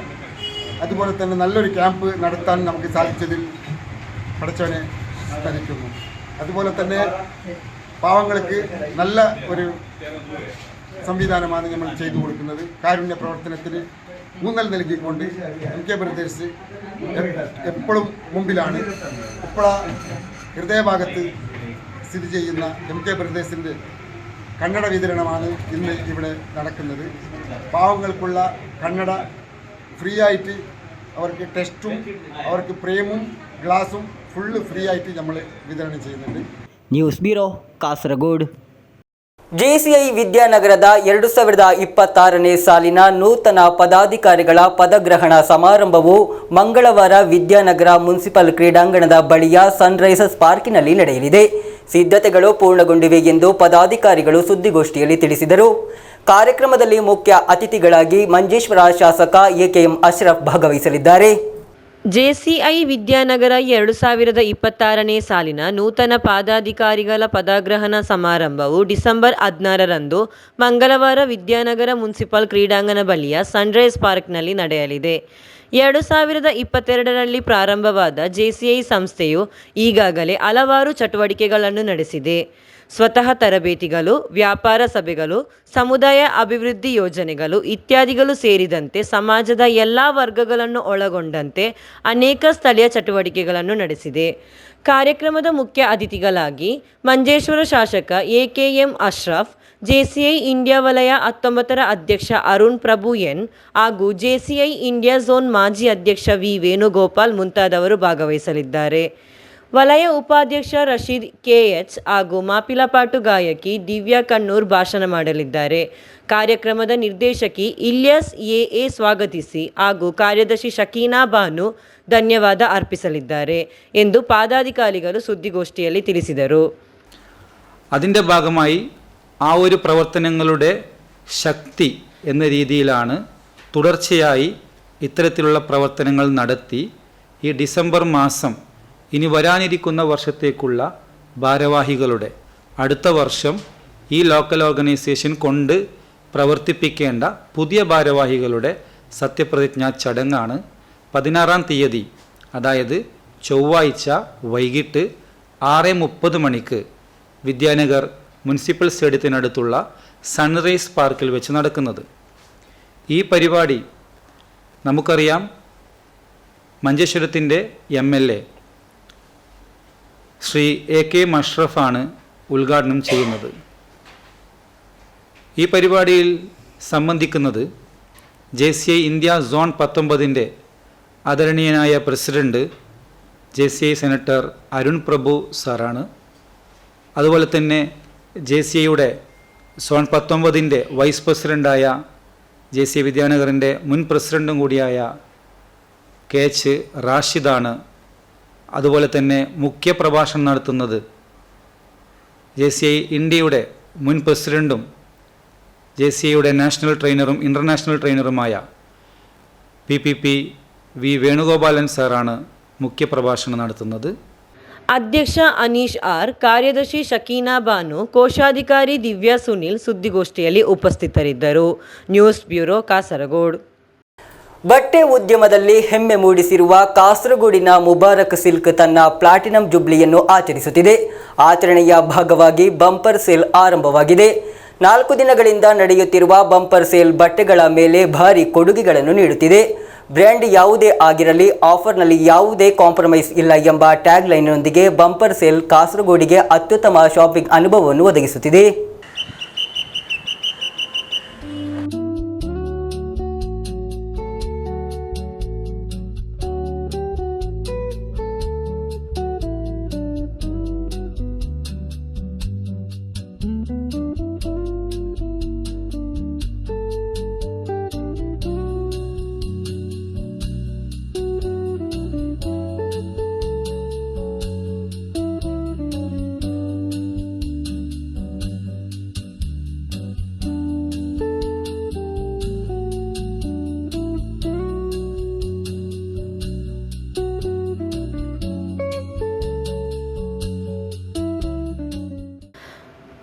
അതുപോലെ തന്നെ നല്ലൊരു ക്യാമ്പ് നടത്താൻ നമുക്ക് സാധിച്ചതിൽ പടച്ചവനെ സ്മരിക്കുന്നു. അതുപോലെ തന്നെ പാവങ്ങൾക്ക് നല്ല ഒരു സംവിധാനമാണ് നമ്മൾ ചെയ്തു കൊടുക്കുന്നത്. കാരുണ്യ പ്രവർത്തനത്തിന് ഊന്നൽ നൽകിക്കൊണ്ട് MK ബ്രദേഴ്സ് എപ്പോഴും മുമ്പിലാണ്. ഉപ്പള ഹൃദയഭാഗത്ത് സ്ഥിതി ചെയ്യുന്ന MK ബ്രദേഴ്സിൻ്റെ കന്നഡ വിതരണമാണ് ഇന്ന് ഇവിടെ നടക്കുന്നത്. പാവങ്ങൾക്കുള്ള കന്നഡ ഫ്രീ ആയിട്ട് അവർക്ക് ടെസ്റ്റും അവർക്ക് പ്രേമും ഗ്ലാസും ഫുള്ള് ഫ്രീ ആയിട്ട് നമ്മൾ വിതരണം ചെയ്യുന്നുണ്ട്. News bureau, Kasaragod. JCI ವಿದ್ಯಾನಗರದ 2026ನೇ ಸಾಲಿನ ನೂತನ ಪದಾಧಿಕಾರಿಗಳ ಪದಗ್ರಹಣ ಸಮಾರಂಭವು ಮಂಗಳವಾರ ವಿದ್ಯಾನಗರ ಮುನ್ಸಿಪಲ್ ಕ್ರೀಡಾಂಗಣದ ಬಳಿಯ ಸನ್ರೈಸರ್ಸ್ ಪಾರ್ಕಿನಲ್ಲಿ ನಡೆಯಲಿದೆ. ಸಿದ್ಧತೆಗಳು ಪೂರ್ಣಗೊಂಡಿವೆ ಎಂದು ಪದಾಧಿಕಾರಿಗಳು ಸುದ್ದಿಗೋಷ್ಠಿಯಲ್ಲಿ ತಿಳಿಸಿದರು. ಕಾರ್ಯಕ್ರಮದಲ್ಲಿ ಮುಖ್ಯ ಅತಿಥಿಗಳಾಗಿ ಮಂಜೇಶ್ವರ ಶಾಸಕ AKM ಅಶ್ರಫ್ ಭಾಗವಹಿಸಲಿದ್ದಾರೆ. JCI ವಿದ್ಯಾನಗರ 2026ನೇ ಸಾಲಿನ ನೂತನ ಪದಾಧಿಕಾರಿಗಳ ಪದಗ್ರಹಣ ಸಮಾರಂಭವು ಡಿಸೆಂಬರ್ 16ರಂದು ಮಂಗಳವಾರ ವಿದ್ಯಾನಗರ ಮುನ್ಸಿಪಲ್ ಕ್ರೀಡಾಂಗಣ ಬಳಿಯ ಸನ್ರೈಸ್ ಪಾರ್ಕ್ನಲ್ಲಿ ನಡೆಯಲಿದೆ. 2022ರಲ್ಲಿ ಪ್ರಾರಂಭವಾದ JCI ಸಂಸ್ಥೆಯು ಈಗಾಗಲೇ ಹಲವಾರು ಚಟುವಟಿಕೆಗಳನ್ನು ನಡೆಸಿದೆ. ಸ್ವತಃ ತರಬೇತಿಗಳು, ವ್ಯಾಪಾರ ಸಭೆಗಳು, ಸಮುದಾಯ ಅಭಿವೃದ್ಧಿ ಯೋಜನೆಗಳು ಇತ್ಯಾದಿಗಳು ಸೇರಿದಂತೆ ಸಮಾಜದ ಎಲ್ಲ ವರ್ಗಗಳನ್ನು ಒಳಗೊಂಡಂತೆ ಅನೇಕ ಸ್ಥಳೀಯ ಚಟುವಟಿಕೆಗಳನ್ನು ನಡೆಸಿದೆ. ಕಾರ್ಯಕ್ರಮದ ಮುಖ್ಯ ಅತಿಥಿಗಳಾಗಿ ಮಂಜೇಶ್ವರ ಶಾಸಕ AKM ಅಶ್ರಫ್, JCI ಇಂಡಿಯಾ ವಲಯ 19ರ ಅಧ್ಯಕ್ಷ ಅರುಣ್ ಪ್ರಭು ಎನ್ ಹಾಗೂ JCI ಇಂಡಿಯಾ ಝೋನ್ ಮಾಜಿ ಅಧ್ಯಕ್ಷ V ವೇಣುಗೋಪಾಲ್ ಮುಂತಾದವರು ಭಾಗವಹಿಸಲಿದ್ದಾರೆ. ವಲಯ ಉಪಾಧ್ಯಕ್ಷ ರಶೀದ್ ಕೆಎಚ್ ಹಾಗೂ ಮಾಪಿಲಪಾಟು ಗಾಯಕಿ ದಿವ್ಯಾ ಕಣ್ಣೂರ್ ಭಾಷಣ ಮಾಡಲಿದ್ದಾರೆ. ಕಾರ್ಯಕ್ರಮದ ನಿರ್ದೇಶಕಿ ಇಲ್ಯಾಸ್ ಎಎ ಸ್ವಾಗತಿಸಿ ಹಾಗೂ ಕಾರ್ಯದರ್ಶಿ ಶಕೀನಾ ಬಾನು ಧನ್ಯವಾದ ಅರ್ಪಿಸಲಿದ್ದಾರೆ ಎಂದು ಪದಾಧಿಕಾರಿಗಳು സുദ്ദിഗോഷ്ഠിಯಲ್ಲಿ ತಿಳಿಸಿದರು. അതിൻ്റെ ഭാഗമായി ആ ഒരു പ്രവർത്തനങ്ങളുടെ ശക്തി എന്ന രീതിയിലാണ് തുടർച്ചയായി ഇത്തരത്തിലുള്ള പ്രവർത്തനങ്ങൾ നടത്തി ഈ ഡിസംബർ മാസം ഇനി വരാനിരിക്കുന്ന വർഷത്തേക്കുള്ള ഭാരവാഹികളുടെ അടുത്ത വർഷം ഈ ലോക്കൽ ഓർഗനൈസേഷൻ കൊണ്ട് പ്രവർത്തിപ്പിക്കേണ്ട പുതിയ ഭാരവാഹികളുടെ സത്യപ്രതിജ്ഞാ ചടങ്ങാണ് 16-ാം തീയതി, അതായത് ചൊവ്വാഴ്ച വൈകിട്ട് 6:30 മണിക്ക് വിദ്യാനഗർ മുനിസിപ്പൽ സ്റ്റേഡിയത്തിനടുത്തുള്ള സൺറൈസ് പാർക്കിൽ വെച്ച് നടക്കുന്നത്. ഈ പരിപാടി നമുക്കറിയാം, മഞ്ചേശ്വരത്തിൻ്റെ MLA ശ്രീ AK മഷ്റഫാണ് ഉദ്ഘാടനം ചെയ്യുന്നത്. ഈ പരിപാടിയിൽ സംബന്ധിക്കുന്നത് JCI ഇന്ത്യ സോൺ 19ൻ്റെ ആദരണീയനായ പ്രസിഡന്റ് JCI സെനറ്റർ അരുൺ പ്രഭു സാറാണ്. അതുപോലെ തന്നെ JCIയുടെ സോൺ 19ൻ്റെ വൈസ് പ്രസിഡൻ്റായ JCI വിദ്യാനഗറിൻ്റെ മുൻ പ്രസിഡൻറ്റും കൂടിയായ KH റാഷിദാണ്. അതുപോലെ തന്നെ മുഖ്യ പ്രഭാഷണം നടത്തുന്നത് JCI ഇന്ത്യയുടെ മുൻ പ്രസിഡൻറ്റും JCIയുടെ നാഷണൽ ട്രെയിനറും ഇൻ്റർനാഷണൽ ട്രെയിനറുമായ PPP വി വേണുഗോപാലൻ സാറാണ് മുഖ്യ പ്രഭാഷണം നടത്തുന്നത്. ಅಧ್ಯಕ್ಷ ಅನೀಶ್ ಆರ್, ಕಾರ್ಯದರ್ಶಿ ಶಕೀನಾ ಬಾನು, ಕೋಶಾಧಿಕಾರಿ ದಿವ್ಯಾ ಸುನಿಲ್ ಸುದ್ದಿಗೋಷ್ಠಿಯಲ್ಲಿ ಉಪಸ್ಥಿತರಿದ್ದರು. News bureau, Kasaragod. ಬಟ್ಟೆ ಉದ್ಯಮದಲ್ಲಿ ಹೆಮ್ಮೆ ಮೂಡಿಸಿರುವ ಕಾಸರಗೋಡಿನ ಮುಬಾರಕ್ ಸಿಲ್ಕ್ ತನ್ನ ಪ್ಲಾಟಿನಂ ಜುಬ್ಲಿಯನ್ನು ಆಚರಿಸುತ್ತಿದೆ. ಆಚರಣೆಯ ಭಾಗವಾಗಿ ಬಂಪರ್ ಸೇಲ್ ಆರಂಭವಾಗಿದೆ. 4 ದಿನಗಳಿಂದ ನಡೆಯುತ್ತಿರುವ ಬಂಪರ್ ಸೇಲ್ ಬಟ್ಟೆಗಳ ಮೇಲೆ ಭಾರಿ ಕೊಡುಗೆಗಳನ್ನು ನೀಡುತ್ತಿದೆ. ಬ್ರ್ಯಾಂಡ್ ಯಾವುದೇ ಆಗಿರಲಿ, ಆಫರ್ನಲ್ಲಿ ಯಾವುದೇ ಕಾಂಪ್ರಮೈಸ್ ಇಲ್ಲ ಎಂಬ ಟ್ಯಾಗ್ ಲೈನ್ನೊಂದಿಗೆ ಬಂಪರ್ ಸೇಲ್ ಕಾಸರಗೋಡಿಗೆ ಅತ್ಯುತ್ತಮ ಶಾಪಿಂಗ್ ಅನುಭವವನ್ನು ಒದಗಿಸುತ್ತಿದೆ.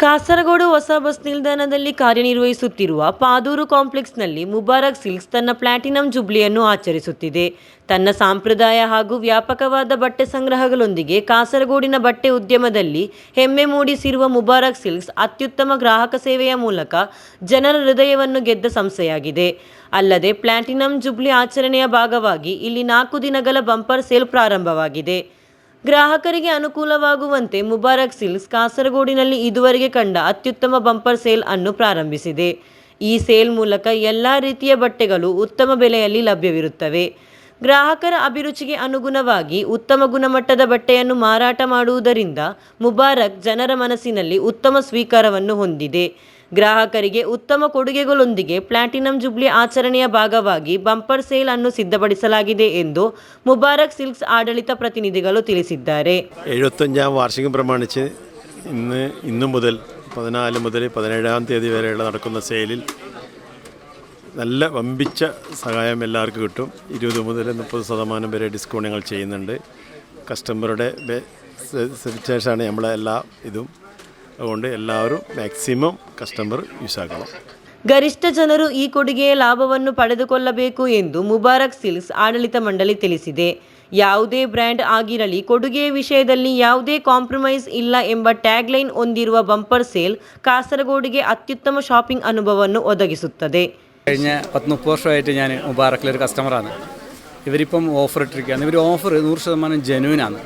ಕಾಸರಗೋಡು ಹೊಸ ಬಸ್ ನಿಲ್ದಾಣದಲ್ಲಿ ಕಾರ್ಯನಿರ್ವಹಿಸುತ್ತಿರುವ ಪಾದೂರು ಕಾಂಪ್ಲೆಕ್ಸ್ನಲ್ಲಿ ಮುಬಾರಕ್ ಸಿಲ್ಕ್ಸ್ ತನ್ನ ಪ್ಲಾಟಿನಂ ಜುಬ್ಲಿಯನ್ನು ಆಚರಿಸುತ್ತಿದೆ. ತನ್ನ ಸಾಂಪ್ರದಾಯ ಹಾಗೂ ವ್ಯಾಪಕವಾದ ಬಟ್ಟೆ ಸಂಗ್ರಹಗಳೊಂದಿಗೆ ಕಾಸರಗೋಡಿನ ಬಟ್ಟೆ ಉದ್ಯಮದಲ್ಲಿ ಹೆಮ್ಮೆ ಮೂಡಿಸಿರುವ ಮುಬಾರಕ್ ಸಿಲ್ಕ್ಸ್ ಅತ್ಯುತ್ತಮ ಗ್ರಾಹಕ ಸೇವೆಯ ಮೂಲಕ ಜನರ ಹೃದಯವನ್ನು ಗೆದ್ದ ಸಂಸ್ಥೆಯಾಗಿದೆ. ಅಲ್ಲದೆ ಪ್ಲಾಟಿನಂ ಜುಬ್ಲಿ ಆಚರಣೆಯ ಭಾಗವಾಗಿ ಇಲ್ಲಿ 4 ದಿನಗಳ ಬಂಪರ್ ಸೇಲ್ ಪ್ರಾರಂಭವಾಗಿದೆ. ಗ್ರಾಹಕರಿಗೆ ಅನುಕೂಲವಾಗುವಂತೆ ಮುಬಾರಕ್ ಸಿಲ್ಕ್ಸ್ ಕಾಸರಗೋಡಿನಲ್ಲಿ ಇದುವರೆಗೆ ಕಂಡ ಅತ್ಯುತ್ತಮ ಬಂಪರ್ ಸೇಲ್ ಅನ್ನು ಪ್ರಾರಂಭಿಸಿದೆ. ಈ ಸೇಲ್ ಮೂಲಕ ಎಲ್ಲ ರೀತಿಯ ಬಟ್ಟೆಗಳು ಉತ್ತಮ ಬೆಲೆಯಲ್ಲಿ ಲಭ್ಯವಿರುತ್ತವೆ. ಗ್ರಾಹಕರ ಅಭಿರುಚಿಗೆ ಅನುಗುಣವಾಗಿ ಉತ್ತಮ ಗುಣಮಟ್ಟದ ಬಟ್ಟೆಯನ್ನು ಮಾರಾಟ ಮಾಡುವುದರಿಂದ ಮುಬಾರಕ್ ಜನರ ಮನಸ್ಸಿನಲ್ಲಿ ಉತ್ತಮ ಸ್ವೀಕಾರವನ್ನು ಹೊಂದಿದೆ. ಗ್ರಾಹಕರಿಗೆ ಉತ್ತಮ ಕೊಡುಗೆಗಳೊಂದಿಗೆ ಪ್ಲಾಟಿನಂ ಜುಬ್ಲಿ ಆಚರಣೆಯ ಭಾಗವಾಗಿ ಬಂಪರ್ ಸೇಲ್ ಅನ್ನು ಸಿದ್ಧಪಡಿಸಲಾಗಿದೆ ಎಂದು മുബാരക് സിൽക്സ് ആഡളിത പ്രതിനിധികൾ ತಿಳಿಸಿದ್ದಾರೆ. 75ാം വാർഷികം പ്രമാണിച്ച് ഇന്നു മുതൽ 14 മുതൽ 17-ാം തീയതി വരെയുള്ള നടക്കുന്ന സെയിലിൽ നല്ല വമ്പിച്ച സഹായം എല്ലാവർക്കും കിട്ടും. 20 മുതൽ 30% വരെ ഡിസ്കൗണ്ട് ഞങ്ങൾ ചെയ്യുന്നുണ്ട്. കസ്റ്റമറുടെ സാറ്റിസ്ഫാക്ഷനാണ് നമ്മളെ എല്ലാ ഇതും. അതുകൊണ്ട് എല്ലാവരും ಮ್ಯಾಕ್ಸಿಮಮ್ ಕಸ್ಟಮರ್ ಯೂಸ್ ಆಗണം. ಗರಿಷ್ಠ ಜನರು ಈ ಕೊಡುಗೆಯ ಲಾಭವನ್ನು ಪಡೆದುಕೊಳ್ಳಬೇಕು ಎಂದು ಮುಬಾರಕ್ ಸಿಲ್ಕ್ಸ್ ಆಡಳಿತ ಮಂಡಳಿ ತಿಳಿಸಿದೆ. ಯಾವುದೇ ಬ್ರ್ಯಾಂಡ್ ಆಗಿರಲಿ, ಕೊಡುಗೆಯ ವಿಷಯದಲ್ಲಿ ಯಾವುದೇ ಕಾಂಪ್ರಮೈಸ್ ಇಲ್ಲ ಎಂಬ ಟ್ಯಾಗ್ ಲೈನ್ ಹೊಂದಿರುವ ಬಂಪರ್ ಸೇಲ್ കാസർഗോഡിಗೆ അത്യുത്തമ ഷോപ്പിംഗ് അനുഭവವನ್ನು ಒದಗಿಸುತ್ತದೆ. കഴിഞ്ഞ 10-30 വർഷമായിട്ട് ഞാൻ മുബാറക്കിലൊരു കസ്റ്റമറാണ്. ഇവരിപ്പം ഓഫർ ഇട്ടിരിക്കുകയാണ്. ഇവർ ഓഫർ 100% ജെന്യൂനാണ്.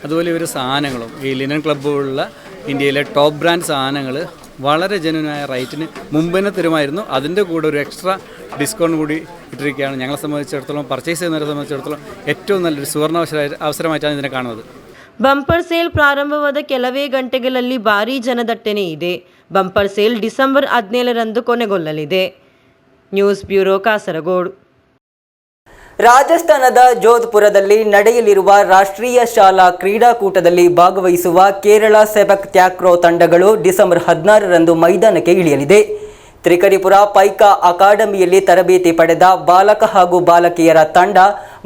അതുപോലെ ഇവർ സാധനങ്ങളും ഈ ലിനൻ ക്ലബ്ബ് പോലുള്ള ഇന്ത്യയിലെ ടോപ്പ് ബ്രാൻഡ് സാധനങ്ങൾ വളരെ ജെന്യൂനായ റേറ്റിന് മുമ്പേ തരുമായിരുന്നു. അതിൻ്റെ കൂടെ ഒരു എക്സ്ട്രാ ഡിസ്കൗണ്ട് കൂടി ഇട്ടിരിക്കുകയാണ്. ഞങ്ങളെ സംബന്ധിച്ചിടത്തോളം, പർച്ചേസ് ചെയ്യുന്നവരെ സംബന്ധിച്ചിടത്തോളം ഏറ്റവും നല്ലൊരു സുവർണ അവസരമായിട്ടാണ് ഇതിനെ കാണുന്നത്. ಬಂಪರ್ ಸೇಲ್ ಪ್ರಾರಂಭವಾದ ಕೆಲವೇ ಗಂಟೆಗಳಲ್ಲಿ ಭಾರೀ ಜನದಟ್ಟಣೆ ಇದೆ. ಬಂಪರ್ ಸೇಲ್ ಡಿಸೆಂಬರ್ 17ರಂದು ಕೊನೆಗೊಳ್ಳಲಿದೆ. News bureau, Kasaragod. ರಾಜಸ್ಥಾನದ ಜೋಧ್ಪುರದಲ್ಲಿ ನಡೆಯಲಿರುವ ರಾಷ್ಟ್ರೀಯ ಶಾಲಾ ಕ್ರೀಡಾಕೂಟದಲ್ಲಿ ಭಾಗವಹಿಸುವ ಕೇರಳ ಸೆಪಕ್ ಟ್ಯಾಕ್ರೋ ತಂಡಗಳು ಡಿಸೆಂಬರ್ 16ರಂದು ಮೈದಾನಕ್ಕೆ ಇಳಿಯಲಿದೆ. ತ್ರಿಕರಿಪುರ ಪೈಕಾ ಅಕಾಡೆಮಿಯಲ್ಲಿ ತರಬೇತಿ ಪಡೆದ ಬಾಲಕ ಹಾಗೂ ಬಾಲಕಿಯರ ತಂಡ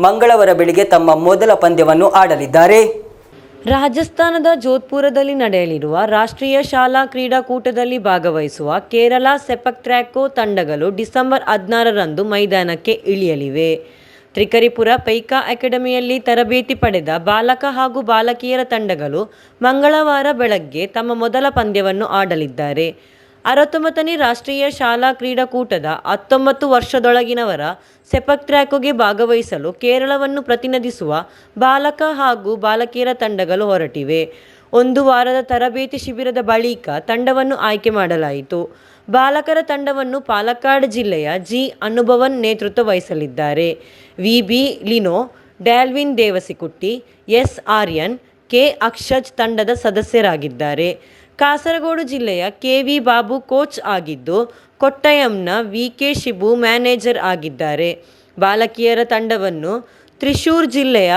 ಮಂಗಳವಾರ ಬೆಳಿಗ್ಗೆ ತಮ್ಮ ಮೊದಲ ಪಂದ್ಯವನ್ನು ಆಡಲಿದ್ದಾರೆ. ರಾಜಸ್ಥಾನದ ಜೋಧ್ಪುರದಲ್ಲಿ ನಡೆಯಲಿರುವ ರಾಷ್ಟ್ರೀಯ ಶಾಲಾ ಕ್ರೀಡಾಕೂಟದಲ್ಲಿ ಭಾಗವಹಿಸುವ ಕೇರಳ ಸೆಪಕ್ ಟ್ಯಾಕ್ರೋ ತಂಡಗಳು ಡಿಸೆಂಬರ್ 16ರಂದು ಮೈದಾನಕ್ಕೆ ಇಳಿಯಲಿವೆ. ತ್ರಿಕರಿಪುರ ಪೈಕಾ ಅಕಾಡೆಮಿಯಲ್ಲಿ ತರಬೇತಿ ಪಡೆದ ಬಾಲಕ ಹಾಗೂ ಬಾಲಕಿಯರ ತಂಡಗಳು ಮಂಗಳವಾರ ಬೆಳಗ್ಗೆ ತಮ್ಮ ಮೊದಲ ಪಂದ್ಯವನ್ನು ಆಡಲಿದ್ದಾರೆ. 69ನೇ ರಾಷ್ಟ್ರೀಯ ಶಾಲಾ ಕ್ರೀಡಾಕೂಟದ 19 ವರ್ಷದೊಳಗಿನವರ ಸೆಪಕ್ ಟ್ಯಾಕ್ರೋಗೆ ಭಾಗವಹಿಸಲು ಕೇರಳವನ್ನು ಪ್ರತಿನಿಧಿಸುವ ಬಾಲಕ ಹಾಗೂ ಬಾಲಕಿಯರ ತಂಡಗಳು ಹೊರಟಿವೆ. ಒಂದು ವಾರದ ತರಬೇತಿ ಶಿಬಿರದ ಬಳಿಕ ತಂಡವನ್ನು ಆಯ್ಕೆ ಮಾಡಲಾಯಿತು. ಬಾಲಕರ ತಂಡವನ್ನು ಪಾಲಕ್ಕಾಡ್ ಜಿಲ್ಲೆಯ ಜಿ ಅನುಭವನ್ ನೇತೃತ್ವ ವಹಿಸಲಿದ್ದಾರೆ. ವಿ.ಬಿ. ಲಿನೋ, ಡ್ಯಾಲ್ವಿನ್ ದೇವಸಿಕುಟ್ಟಿ, ಎಸ್. ಆರ್ಯನ್, ಕೆ. ಅಕ್ಷಜ್ ತಂಡದ ಸದಸ್ಯರಾಗಿದ್ದಾರೆ. ಕಾಸರಗೋಡು ಜಿಲ್ಲೆಯ ಕೆ.ವಿ. ಬಾಬು ಕೋಚ್ ಆಗಿದ್ದು, ಕೊಟ್ಟಯಂನ ವಿ.ಕೆ. ಶಿಬು ಮ್ಯಾನೇಜರ್ ಆಗಿದ್ದಾರೆ. ಬಾಲಕಿಯರ ತಂಡವನ್ನು ತ್ರಿಶೂರ್ ಜಿಲ್ಲೆಯ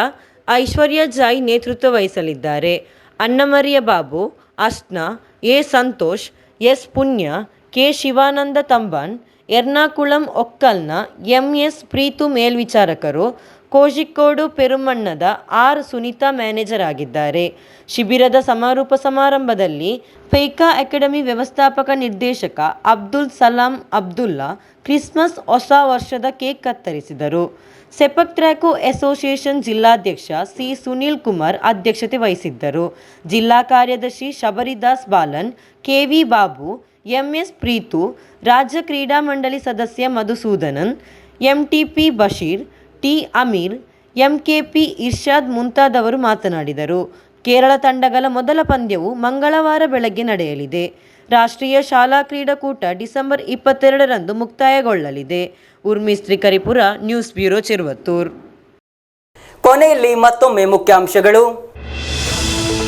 ಐಶ್ವರ್ಯ ಜಾಯ್ ನೇತೃತ್ವ ವಹಿಸಲಿದ್ದಾರೆ. Annamariya Babu, Asna, A. Santhosh, S. Punya, K. Shivananda Thamban, Ernakulam ಒಕ್ಕಲ್ನ ಎಂ.ಎಸ್. ಪ್ರೀತು ಮೇಲ್ವಿಚಾರಕರು, ಕೋಜಿಕೋಡು ಪೆರುಮಣ್ಣದ ಆರ್. ಸುನೀತಾ ಮ್ಯಾನೇಜರ್ ಆಗಿದ್ದಾರೆ. ಶಿಬಿರದ ಸಮಾರೋಪ ಸಮಾರಂಭದಲ್ಲಿ ಪೈಕಾ ಅಕಾಡೆಮಿ ವ್ಯವಸ್ಥಾಪಕ ನಿರ್ದೇಶಕ ಅಬ್ದುಲ್ ಸಲಾಂ ಅಬ್ದುಲ್ಲಾ ಕ್ರಿಸ್ಮಸ್ ಹೊಸ ವರ್ಷದ ಕೇಕ್ ಕತ್ತರಿಸಿದರು. ಸೆಪಕ್ ಟ್ಯಾಕ್ರೋ ಅಸೋಸಿಯೇಷನ್ ಜಿಲ್ಲಾಧ್ಯಕ್ಷ ಸಿ. ಸುನೀಲ್ ಕುಮಾರ್ ಅಧ್ಯಕ್ಷತೆ ವಹಿಸಿದ್ದರು. ಜಿಲ್ಲಾ ಕಾರ್ಯದರ್ಶಿ ಶಬರಿದಾಸ್ ಬಾಲನ್, ಕೆ.ವಿ. ಬಾಬು, ಎಂ.ಎಸ್. ಪ್ರೀತು, ರಾಜ್ಯ ಕ್ರೀಡಾ ಮಂಡಳಿ ಸದಸ್ಯ ಮಧುಸೂದನನ್, ಎಂ.ಟಿ.ಪಿ. ಬಶೀರ್, ಟಿ. ಅಮೀರ್, ಎಂ.ಕೆ.ಪಿ. ಇರ್ಷಾದ್ ಮುಂತಾದವರು ಮಾತನಾಡಿದರು. ಕೇರಳ ತಂಡಗಳ ಮೊದಲ ಪಂದ್ಯವು ಮಂಗಳವಾರ ಬೆಳಗ್ಗೆ ನಡೆಯಲಿದೆ. ರಾಷ್ಟ್ರೀಯ ಶಾಲಾ ಕ್ರೀಡಾಕೂಟ ಡಿಸೆಂಬರ್ 22ರಂದು ಮುಕ್ತಾಯಗೊಳ್ಳಲಿದೆ. Urmis, Trikaripur, news bureau, Cheruvathur. ಕೊನೆಯಲ್ಲಿ ಮತ್ತೊಮ್ಮೆ ಮುಖ್ಯಾಂಶಗಳು.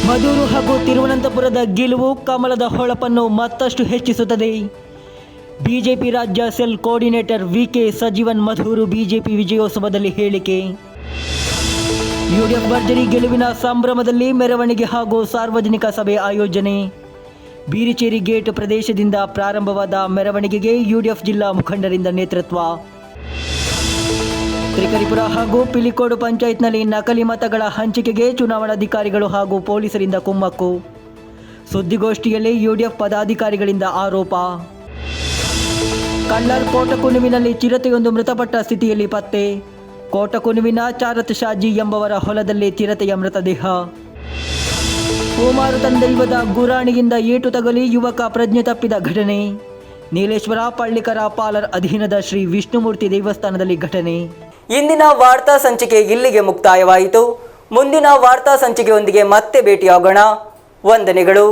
ಮದೂರು ಹಾಗೂ ತಿರುವನಂತಪುರದ ಗೆಲುವು ಕಮಲದ ಹೊಳಪನ್ನು ಮತ್ತಷ್ಟು ಹೆಚ್ಚಿಸುತ್ತದೆ. ಬಿಜೆಪಿ ರಾಜ್ಯ cell coordinator V K. Sajeevan Madhur BJP ವಿಜಯೋತ್ಸವದಲ್ಲಿ ಹೇಳಿಕೆ. ಯುಡಿಎಫ್ ಭರ್ಜರಿ ಗೆಲುವಿನ ಸಂಭ್ರಮದಲ್ಲಿ ಮೆರವಣಿಗೆ ಹಾಗೂ ಸಾರ್ವಜನಿಕ ಸಭೆ ಆಯೋಜನೆ. ಬೀರಿಚೇರಿ ಗೇಟ್ ಪ್ರದೇಶದಿಂದ ಪ್ರಾರಂಭವಾದ ಮೆರವಣಿಗೆಗೆ ಯುಡಿಎಫ್ ಜಿಲ್ಲಾ ಮುಖಂಡರಿಂದ ನೇತೃತ್ವ. ತ್ರಿಕರಿಪುರ ಹಾಗೂ ಪಿಲಿಕೋಡು ಪಂಚಾಯತ್ನಲ್ಲಿ ನಕಲಿ ಮತಗಳ ಹಂಚಿಕೆಗೆ ಚುನಾವಣಾಧಿಕಾರಿಗಳು ಹಾಗೂ ಪೊಲೀಸರಿಂದ ಕುಮ್ಮಕ್ಕು. ಸುದ್ದಿಗೋಷ್ಠಿಯಲ್ಲಿ ಯುಡಿಎಫ್ ಪದಾಧಿಕಾರಿಗಳಿಂದ ಆರೋಪ. ಕಳ್ಳರ್ ಕೋಟಕುನುವಿನಲ್ಲಿ ಚಿರತೆಯೊಂದು ಮೃತಪಟ್ಟ ಸ್ಥಿತಿಯಲ್ಲಿ ಪತ್ತೆ. ಕೋಟಕುನುವಿನ ಚಾರತ್ ಶಾಜಿ ಎಂಬವರ ಹೊಲದಲ್ಲಿ ಚಿರತೆಯ ಮೃತದೇಹ. ಪೂಮಾರುತನ್ ದೈವದ ಗುರಾಣಿಯಿಂದ ಏಟು ತಗುಲಿ ಯುವಕ ಪ್ರಜ್ಞೆ ತಪ್ಪಿದ ಘಟನೆ. ನೀಲೇಶ್ವರ ಪಳ್ಳಿಕರ ಪಾಲರ್ ಅಧೀನದ ಶ್ರೀ ವಿಷ್ಣುಮೂರ್ತಿ ದೇವಸ್ಥಾನದಲ್ಲಿ ಘಟನೆ. ಇಂದಿನ ವಾರ್ತಾ ಸಂಚಿಕೆ ಇಲ್ಲಿಗೆ ಮುಕ್ತಾಯವಾಯಿತು. ಮುಂದಿನ ವಾರ್ತಾ ಸಂಚಿಕೆಯೊಂದಿಗೆ ಮತ್ತೆ ಭೇಟಿಯಾಗೋಣ. ವಂದನೆಗಳು.